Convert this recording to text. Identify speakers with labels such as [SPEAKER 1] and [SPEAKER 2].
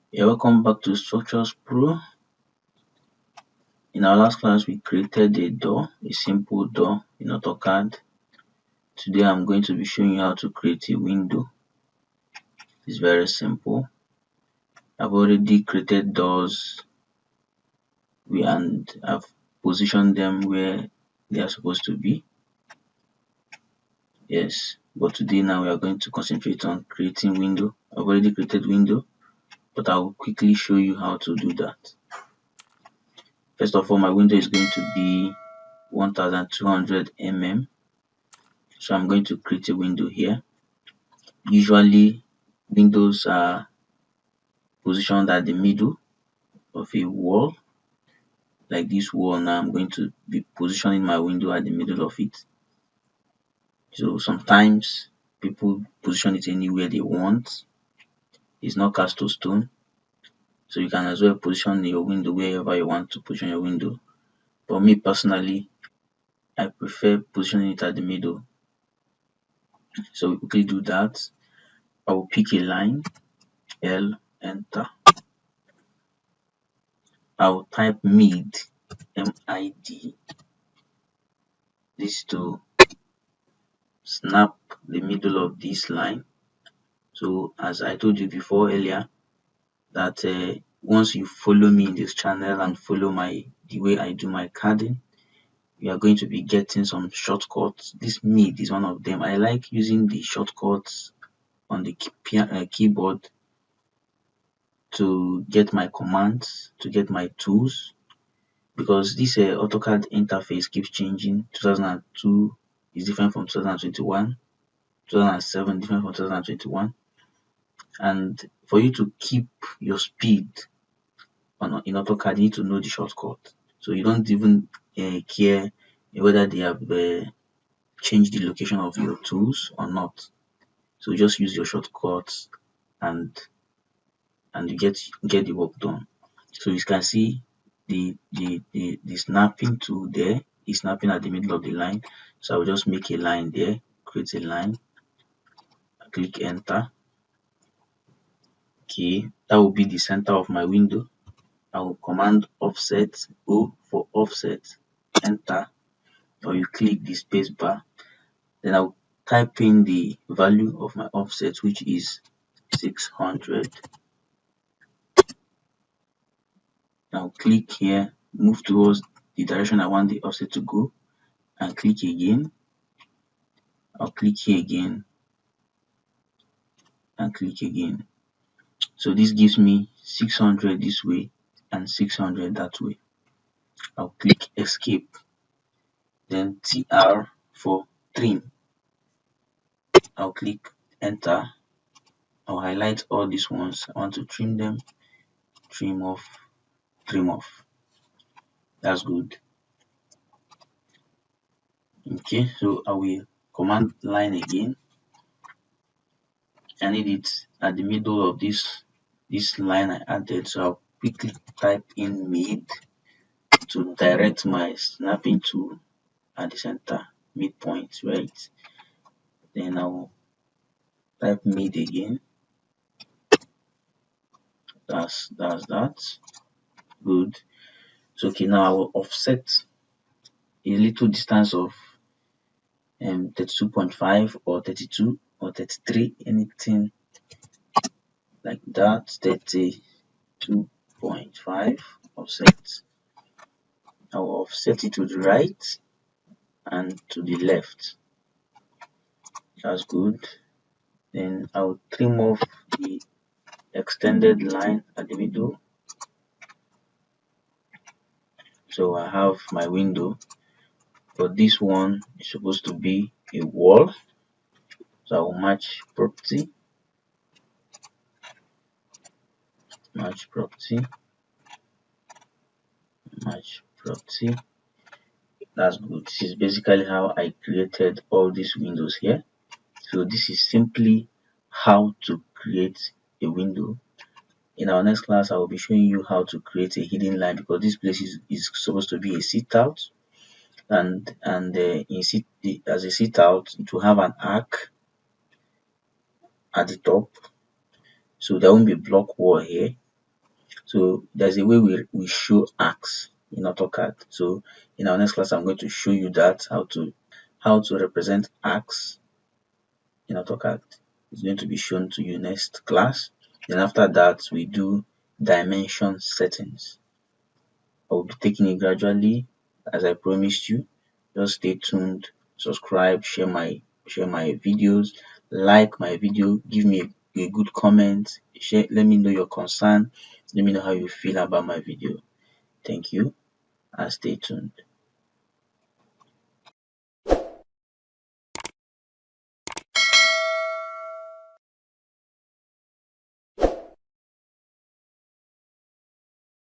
[SPEAKER 1] Yeah, welcome back to Structures Pro. In our last class, we created a door, a simple door in AutoCAD. Today, I'm going to be showing you how to create a window. It's very simple. I've already created doors and I've positioned them where they are supposed to be. Yes, but today now we are going to concentrate on creating window. I've already created window, but I will quickly show you how to do that. First of all, my window is going to be 1200 mm. So I'm going to create a window here. Usually windows are positioned at the middle of a wall. Like this wall now, I'm going to be positioning my window at the middle of it. So sometimes people position it anywhere they want. It's not cast to stone. So you can as well position your window wherever you want to position your window. But me personally, I prefer positioning it at the middle. So we quickly do that. I will pick a line, L, enter. I will type mid, M-I-D, this to snap the middle of this line. So as I told you before earlier, that once you follow me in this channel and follow the way I do my CADing, you are going to be getting some shortcuts. This mid is one of them. I like using the shortcuts on the keyboard to get my commands, to get my tools, because this AutoCAD interface keeps changing. 2002 is different from 2021, 2007 different from 2021, and for you to keep your speed in AutoCAD, you need to know the shortcut. So you don't even care whether they have changed the location of your tools or not. So just use your shortcuts and you get the work done. So you can see the snapping tool there is snapping at the middle of the line. So I will just make a line there, create a line, click enter. Okay, that will be the center of my window. I will command offset, O for offset, enter, or you click the space bar. Then I'll type in the value of my offset, which is 600. Now click here, move towards the direction I want the offset to go, and click again. I'll click here again and click again. So this gives me 600 this way and 600 that way. I'll click escape, then TR for trim. I'll click enter. I'll highlight all these ones. I want to trim them, trim off, trim off. That's good. Okay, so I will command line again. I need it at the middle of this line I added, so I'll quickly type in mid to direct my snapping tool at the center, midpoint, right? Then I'll type mid again. That's that. Good. So okay, now I will offset a little distance of 32.5 or 32 or 33, anything like that. 32.5 offset. I will offset it to the right and to the left. That's good. Then I'll trim off the extended line at the middle. So I have my window, but this one is supposed to be a wall. So I will match property, match property, match property. That's good. This is basically how I created all these windows here. So this is simply how to create a window. In our next class, I will be showing you how to create a hidden line, because this place is supposed to be a sit out, and as a sit out, it will have an arc at the top, so there won't be a block wall here. So there's a way we show arcs in AutoCAD. So in our next class, I'm going to show you that how to represent arcs in AutoCAD. It's going to be shown to you next class. Then after that, we do dimension settings. I will be taking it gradually as I promised you. Just stay tuned, subscribe, share my videos, like my video, give me a good comment, share, let me know your concern, let me know how you feel about my video. Thank you and stay tuned.